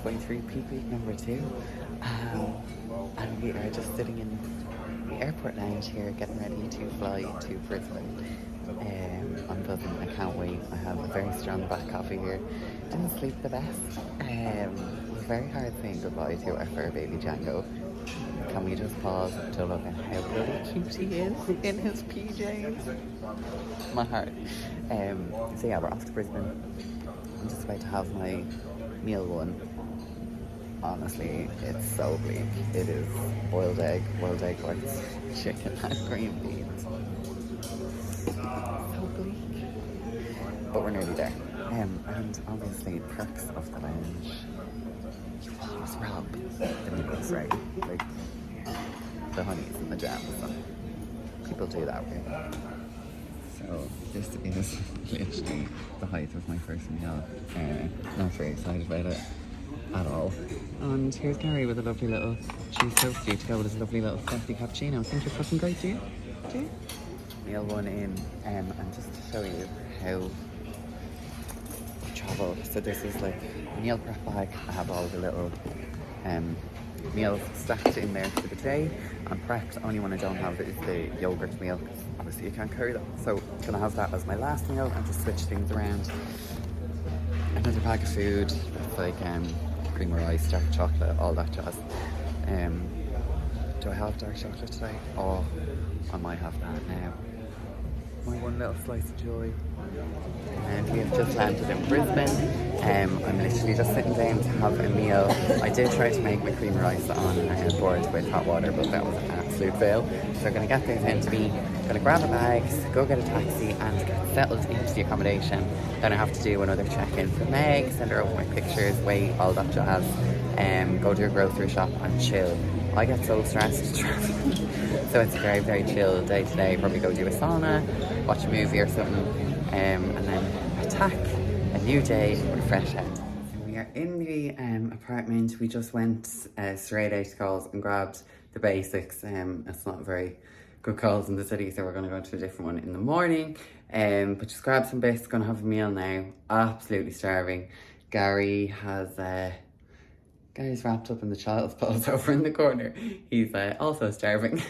going through peak week number 2. And we are just sitting in the airport lounge here getting ready to fly to Brisbane. I'm buzzing, I can't wait. I have a very strong black coffee here. Didn't sleep the best. It was very hard saying goodbye to our fur baby Django. Can we just pause to look at how bloody cute he is in his PJs? My heart. So yeah, we're off to Brisbane. I'm just about to have my meal one. Honestly, it's so bleak. It is boiled egg whites, chicken and green beans. So bleak. But we're nearly there. And obviously perks of the lounge. You always rub the meals, right? Like the honeys and the jams. People do that way. So this is literally the height of my first meal. Not very excited about it at all. And here's Gary with a lovely little cheese toasty to go with his lovely little frothy cappuccino. I think you're fucking great, do you? Do you? Meal one in, and just to show you how we travel. So this is like a meal prep bag. I have all the little meals stacked in there for the day. I'm prepped. Only one I don't have is the yogurt meal, because obviously you can't carry that. So I'm gonna have that as my last meal and just switch things around. Another bag of food, that's like cream of rice, dark chocolate, all that jazz. Do I have dark chocolate today? Oh, I might have that now. My one little slice of joy. And we have just landed in Brisbane. I'm literally just sitting down to have a meal. I did try to make my cream of rice on board with hot water, but that was an absolute fail. So I'm going to get things into me. Going to grab a bag, go get a taxi and get settled into the accommodation. Then I have to do another check-in for Meg, send her over my pictures, wait, all that jazz. Go to a grocery shop and chill. I get so stressed traveling. So it's a very, very chill day today. Probably go do a sauna, watch a movie or something. And then attack a new day with a fresh head. So we are in the apartment. We just went straight out to Coles and grabbed the basics. It's not very good Coles in the city, so we're going to go to a different one in the morning. But just grab some bits, going to have a meal now. Absolutely starving. Gary's wrapped up in the child's pose over in the corner. He's also starving.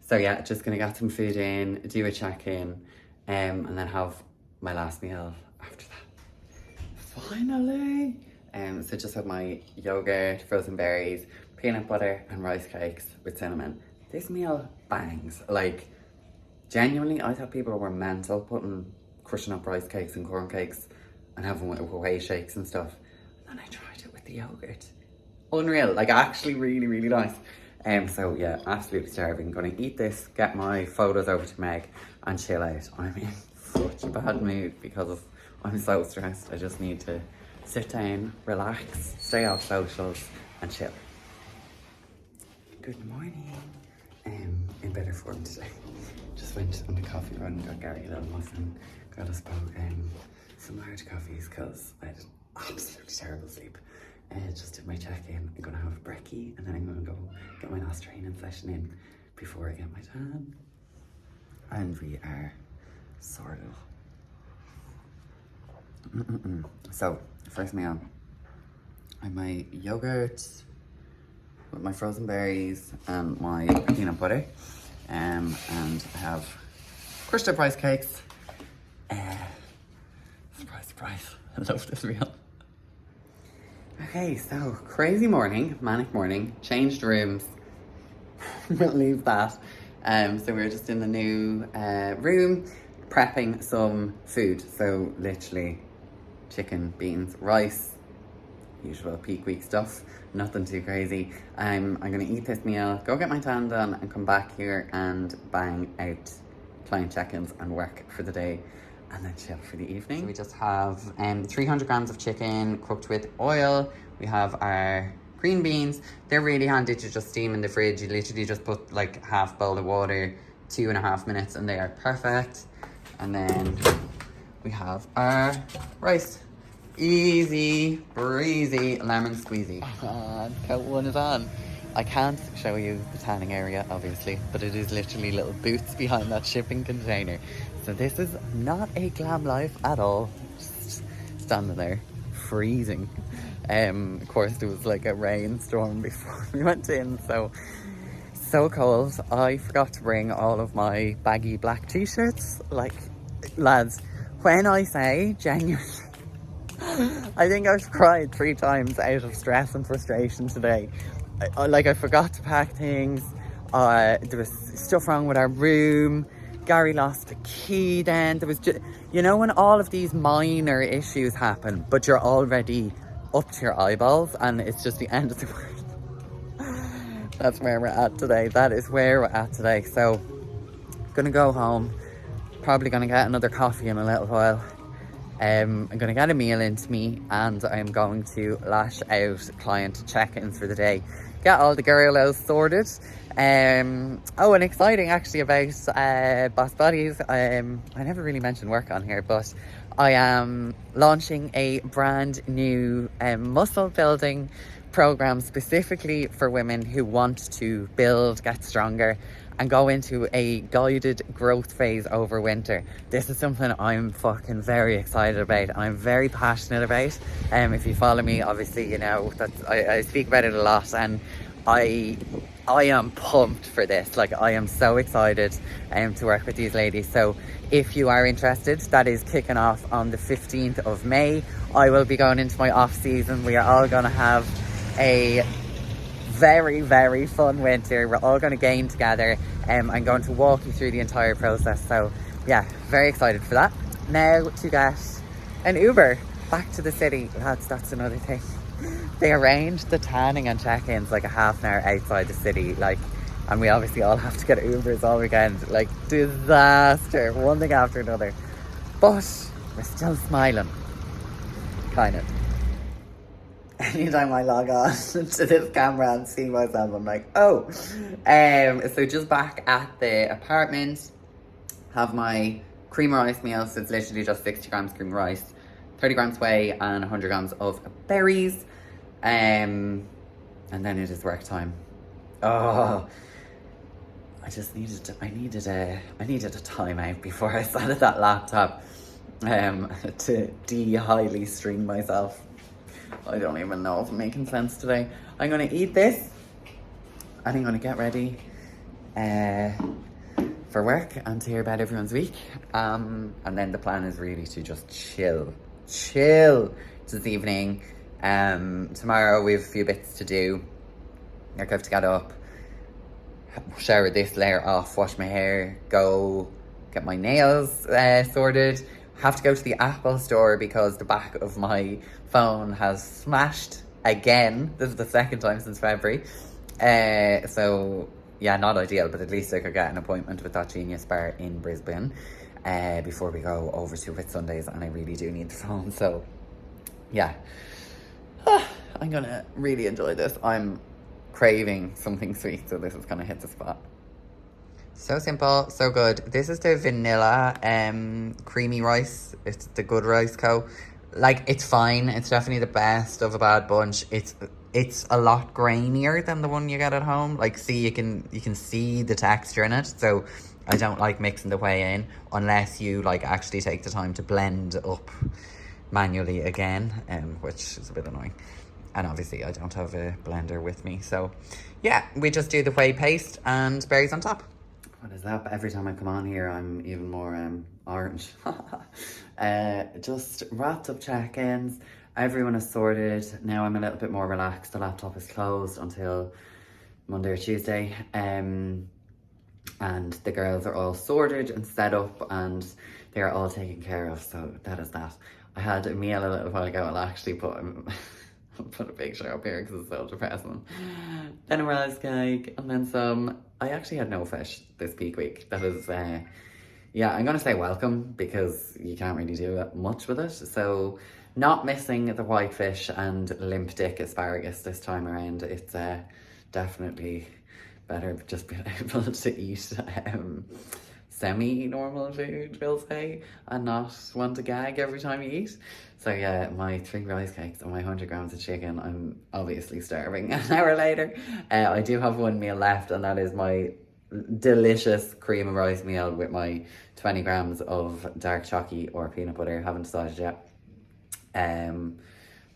So yeah, just going to get some food in, do a check-in. And then have my last meal after that. Finally! So just have my yogurt, frozen berries, peanut butter and rice cakes with cinnamon. This meal bangs. Like, genuinely, I thought people were mental crushing up rice cakes and corn cakes and having with whey shakes and stuff. And then I tried it with the yogurt. Unreal, like actually really, really nice. So yeah, absolutely starving. Gonna eat this, get my photos over to Meg and chill out. I'm in such a bad mood because I'm so stressed. I just need to sit down, relax, stay off socials and chill. Good morning. In better form today. Just went on the coffee run, got Gary a little muffin, got us both some large coffees because I had an absolutely terrible sleep. Just did my check-in. I'm gonna have a brekkie and then I'm gonna go get my last training session in before I get my tan. And we are sorted. So, first meal. I have my yogurt with my frozen berries and my peanut butter. And I have crushed up rice cakes. Surprise, surprise. I love this meal. Okay, so crazy morning, manic morning, changed rooms. We'll leave that. So we're just in the new room prepping some food. So literally chicken, beans, rice, usual peak week stuff, nothing too crazy. I'm gonna eat this meal, go get my tan done and come back here and bang out client check-ins and work for the day. And then chill for the evening. So we just have 300 grams of chicken cooked with oil. We have our green beans. They're really handy to just steam in the fridge. You literally just put like half bowl of water, 2.5 minutes, and they are perfect. And then we have our rice. Easy, breezy, lemon squeezy. Coat one is on. I can't show you the tanning area, obviously, but it is literally little boots behind that shipping container. So this is not a glam life at all. Just standing there, freezing. Of course, there was like a rainstorm before we went in, so cold. I forgot to bring all of my baggy black t-shirts. Like, lads, when I say genuinely, I think I've cried 3 times out of stress and frustration today. I forgot to pack things. There was stuff wrong with our room. Gary lost a key then. There was just, you know, when all of these minor issues happen, but you're already up to your eyeballs and it's just the end of the world. That's where we're at today. That is where we're at today. So, gonna go home. Probably gonna get another coffee in a little while. I'm going to get a meal into me and I'm going to lash out client check-ins for the day. Get all the girls sorted. And exciting actually about Boss Bodies. I never really mentioned work on here, but I am launching a brand new muscle building program specifically for women who want to build, get stronger, and go into a guided growth phase over winter. This is something I'm fucking very excited about and I'm very passionate about. If you follow me, obviously you know that I speak about it a lot, and I am pumped for this. Like, I am so excited to work with these ladies. So if you are interested, that is kicking off on the 15th of May. I will be going into my off season. We are all going to have a very, very fun winter. We're all going to gain together. I'm going to walk you through the entire process. So yeah, very excited for that. Now to get an Uber back to the city. Lads, that's another thing. They arranged the tanning and check-ins like a half an hour outside the city. Like, and we obviously all have to get Ubers all weekend. Like, disaster. One thing after another. But we're still smiling. Kind of. Anytime I log on to this camera and see myself, I'm like, oh. So just back at the apartment, have my cream of rice meal. So it's literally just 60 grams cream of rice, 30 grams whey, and 100 grams of berries. And then it is work time. Oh, I needed a timeout before I sat at that laptop to highly stream myself. I don't even know if I'm making sense today. I'm going to eat this and I'm going to get ready for work and to hear about everyone's week. And then the plan is really to just chill this evening. Tomorrow we have a few bits to do. I have to get up, shower this layer off, wash my hair, go get my nails sorted. Have to go to the Apple store because the back of my phone has smashed again. This is the second time since February. So yeah, not ideal, but at least I could get an appointment with that Genius Bar in Brisbane before we go over to Whitsundays, and I really do need the phone. So yeah, I'm gonna really enjoy this. I'm craving something sweet, so this is gonna hit the spot. So simple, so good. This is the vanilla creamy rice. It's the Good Rice Co. Like, it's fine. It's definitely the best of a bad bunch. It's a lot grainier than the one you get at home. Like, see, you can see the texture in it. So I don't like mixing the whey in unless you like actually take the time to blend up manually again, which is a bit annoying. And obviously I don't have a blender with me. So yeah, we just do the whey paste and berries on top. What is that? Every time I come on here, I'm even more orange. Just wrapped up check-ins. Everyone is sorted. Now I'm a little bit more relaxed. The laptop is closed until Monday or Tuesday. And the girls are all sorted and set up and they're all taken care of. So that is that. I had a meal a little while ago. I'll actually put a picture up here because it's so depressing. Then a rice cake and then some. I actually had no fish this peak week. That is, yeah, I'm going to say welcome because you can't really do much with it. So not missing the white fish and limp dick asparagus this time around. It's definitely better just being able to eat semi-normal food, we'll say, and not want to gag every time you eat. So yeah, my 3 rice cakes and my 100 grams of chicken, I'm obviously starving. An hour later, I do have one meal left, and that is my delicious cream of rice meal with my 20 grams of dark chocolate or peanut butter. Haven't decided yet. And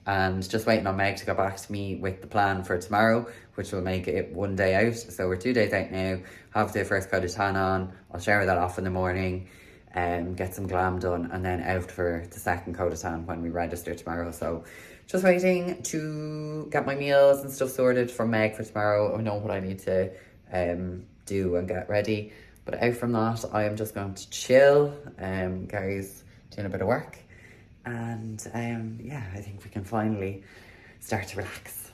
and just waiting on Meg to go back to me with the plan for tomorrow, which will make it 1 day out. So we're 2 days out now, have the first coat of tan on, I'll shower that off in the morning, get some glam done, and then out for the second coat of tan when we register tomorrow. So just waiting to get my meals and stuff sorted from Meg for tomorrow. I know what I need to do and get ready. But out from that, I am just going to chill. Gary's doing a bit of work. And yeah, I think we can finally start to relax.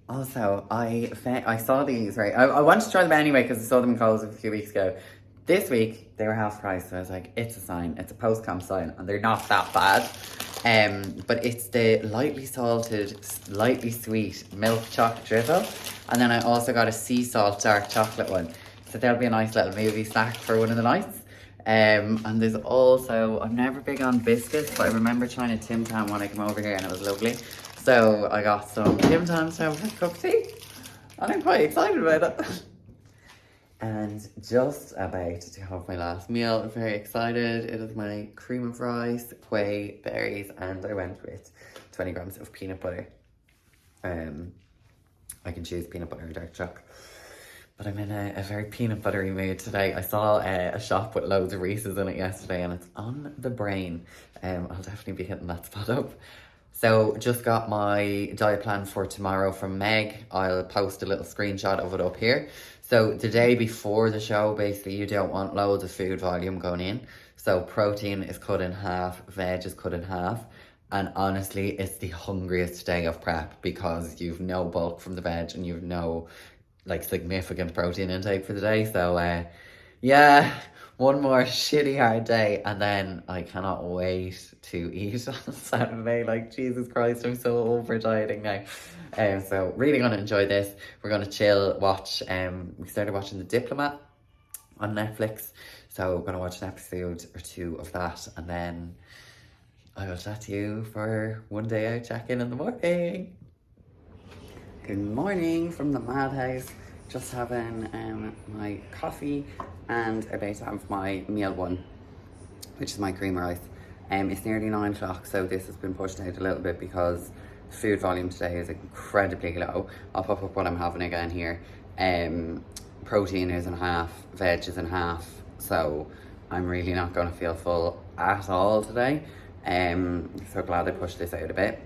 Also, I saw these, right? I wanted to try them anyway because I saw them in Coles a few weeks ago. This week, they were half price. So I was like, it's a sign. It's a post-camp sign. And they're not that bad. But it's the lightly salted, lightly sweet milk chocolate drizzle. And then I also got a sea salt dark chocolate one. So there'll be a nice little movie snack for one of the nights. And there's also, I'm never big on biscuits, but I remember trying a Tim Tam when I came over here and it was lovely. So I got some Tim Tams to have a cup of tea. And I'm quite excited about it. And just about to have my last meal. I'm very excited. It is my cream of rice, whey, berries, and I went with 20 grams of peanut butter. I can choose peanut butter or dark chocolate. But I'm in a very peanut buttery mood today. I saw a shop with loads of Reese's in it yesterday and it's on the brain. I'll definitely be hitting that spot up. So just got my diet plan for tomorrow from Meg. I'll post a little screenshot of it up here. So the day before the show, basically you don't want loads of food volume going in. So protein is cut in half, veg is cut in half. And honestly, it's the hungriest day of prep because you've no bulk from the veg and you've no like significant protein intake for the day. So yeah, one more shitty hard day and then I cannot wait to eat on Saturday. Like Jesus Christ, I'm so over dieting now. So really gonna enjoy this. We're gonna chill, watch, we started watching The Diplomat on Netflix. So we're gonna watch an episode or two of that and then I will chat to you for 1 day out check-in in the morning. Good morning from the madhouse. Just having my coffee and about to have my meal one, which is my cream rice. It's nearly 9 o'clock, so this has been pushed out a little bit because the food volume today is incredibly low. I'll pop up what I'm having again here. Protein is in half, veg is in half, so I'm really not going to feel full at all today. So glad I pushed this out a bit.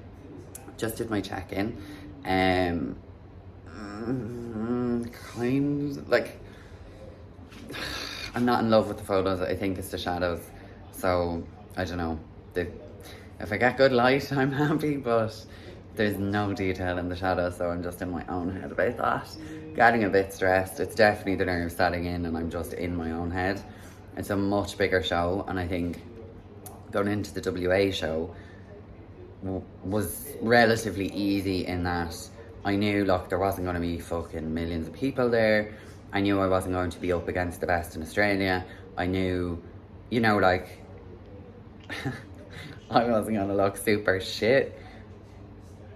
Just did my check-in. Kind like I'm not in love with the photos. I think it's the shadows. So I don't know. If I get good light, I'm happy, but there's no detail in the shadows, so I'm just in my own head about that. Getting a bit stressed. It's definitely the nerves setting in, and I'm just in my own head. It's a much bigger show, and I think going into the WA show was relatively easy in that I knew, look, there wasn't going to be fucking millions of people there. I knew I wasn't going to be up against the best in Australia. I knew, you know, like, I wasn't going to look super shit.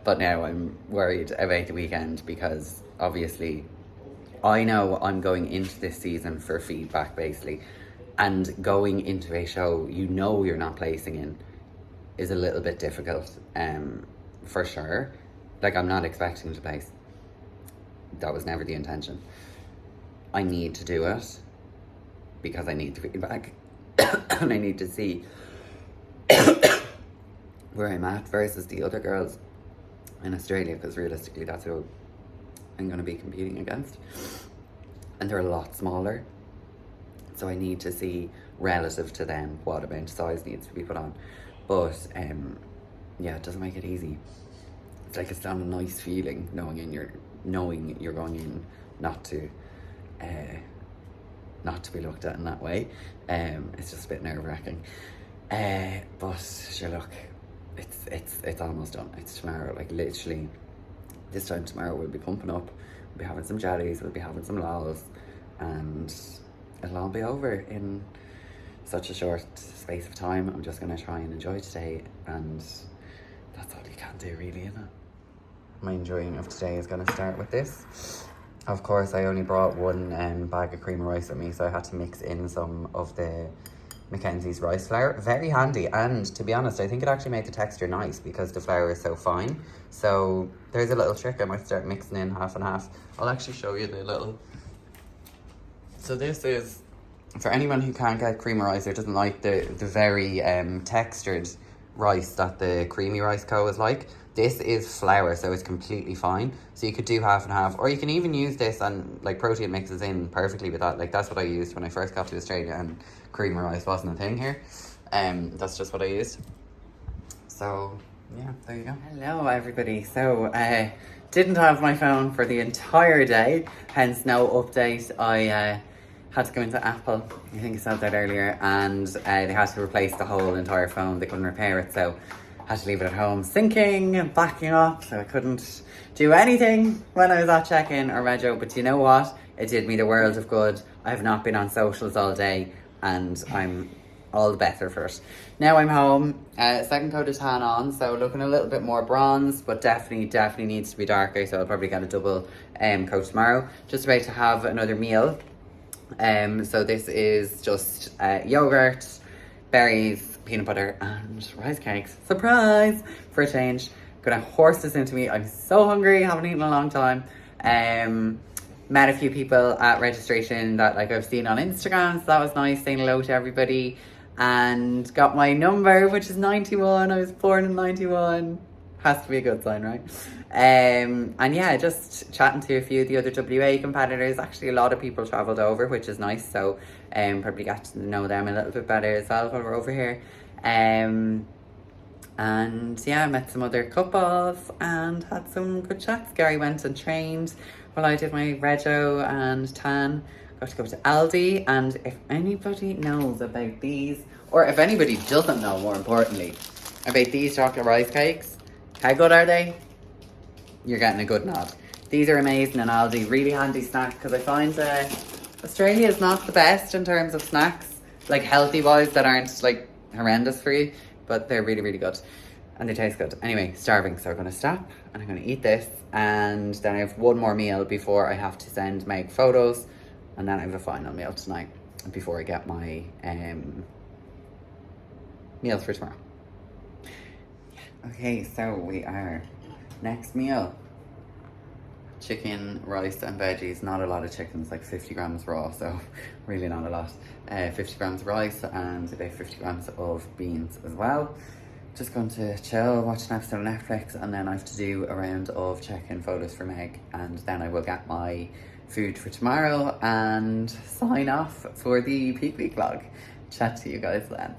But now I'm worried about the weekend because obviously I know I'm going into this season for feedback, basically. And going into a show you know you're not placing in is a little bit difficult, for sure. Like, I'm not expecting to place. That was never the intention. I need to do it because I need the feedback and I need to see where I'm at versus the other girls in Australia, because realistically that's who I'm going to be competing against, and they're a lot smaller, so I need to see relative to them what amount of size needs to be put on. But yeah, it doesn't make it easy. It's like it's not a nice feeling knowing you're going in not to be looked at in that way. It's just a bit nerve-wracking. But sure, look, it's almost done. It's tomorrow. Like, literally this time tomorrow we'll be pumping up, we'll be having some jellies, we'll be having some lols, and it'll all be over in such a short space of time. I'm just going to try and enjoy today, and that's all you can do, really, isn't it? My enjoying of today is going to start with this. Of course, I only brought one bag of cream of rice with me, so I had to mix in some of the Mackenzie's rice flour. Very handy, and to be honest, I think it actually made the texture nice because the flour is so fine. So there's a little trick. I might start mixing in half and half. I'll actually show you the little... So this is, for anyone who can't get creamy rice or doesn't like the very textured rice that the creamy rice co is like, this is flour, so it's completely fine. So you could do half and half, or you can even use this and like protein mixes in perfectly with that. Like that's what I used when I first got to Australia and creamy rice wasn't a thing here. That's just what I used. So yeah, there you go. Hello everybody. So didn't have my phone for the entire day, hence no update. I had to go into Apple, I think I said that earlier, and they had to replace the whole entire phone. They couldn't repair it, so had to leave it at home syncing and backing up, so I couldn't do anything when I was at check-in or rego. But you know what? It did me the world of good. I have not been on socials all day, and I'm all the better for it. Now I'm home, second coat of tan on, so looking a little bit more bronze, but definitely needs to be darker, so I'll probably get a double coat tomorrow. Just about to have another meal. So this is just yogurt, berries, peanut butter and rice cakes. Surprise! For a change. Gonna horse this into me. I'm so hungry, haven't eaten in a long time. Met a few people at registration that like I've seen on Instagram, so that was nice, saying hello to everybody. And got my number, which is 91. I was born in 91. Has to be a good sign, right? And yeah, just chatting to a few of the other WA competitors. Actually, a lot of people travelled over, which is nice. So probably got to know them a little bit better as well while we're over here. And yeah, met some other couples and had some good chats. Gary went and trained while I did my rego and tan. Got to go to Aldi, and if anybody knows about these, or if anybody doesn't know, more importantly, about these chocolate rice cakes, how good are they? You're getting a good nod. These are amazing in Aldi, really handy snack, because I find Australia is not the best in terms of snacks, like healthy wise, that aren't like horrendous for you, but they're really good and they taste good. Anyway, starving, so I'm going to stop and I'm going to eat this, and then I have one more meal before I have to send Maeve photos, and then I have a final meal tonight before I get my meals for tomorrow. Okay, so we are next meal. Chicken, rice and veggies. Not a lot of chicken, it's like 50 grams raw, so really not a lot. 50 grams of rice and about 50 grams of beans as well. Just going to chill, watch an episode of Netflix, and then I have to do a round of check-in photos for Meg, and then I will get my food for tomorrow and sign off for the peak week vlog. Chat to you guys then.